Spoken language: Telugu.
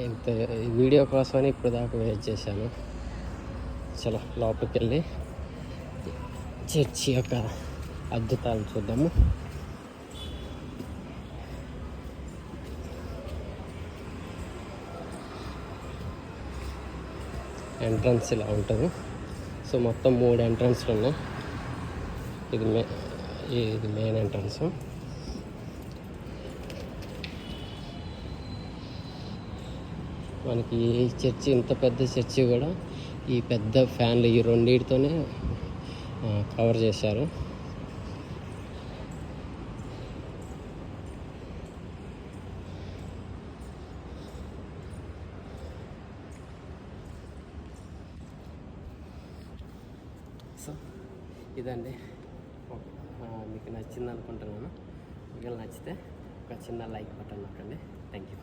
ఇంత వీడియో కోసమని ఇప్పుడు దాకా వెయిట్ చేశాను. చలో లోపలికి వెళ్ళి చర్చి యొక్క అద్భుతాలు చూద్దాము. ఎంట్రన్స్ ఇలా ఉంటుంది. సో మొత్తం 3 ఎంట్రన్స్లు ఉన్నాయి. ఇది మెయిన్ ఎంట్రన్స్. మనకి ఈ చర్చి, ఇంత పెద్ద చర్చి కూడా ఈ పెద్ద ఫ్యాన్లు ఈ రెండింటితోనే కవర్ చేశారు. సో ఇదండి, మీకు నచ్చింది అనుకుంటున్నాను. మీకు నచ్చితే ఒక చిన్న లైక్ బటన్ నొక్కండి. Thank you.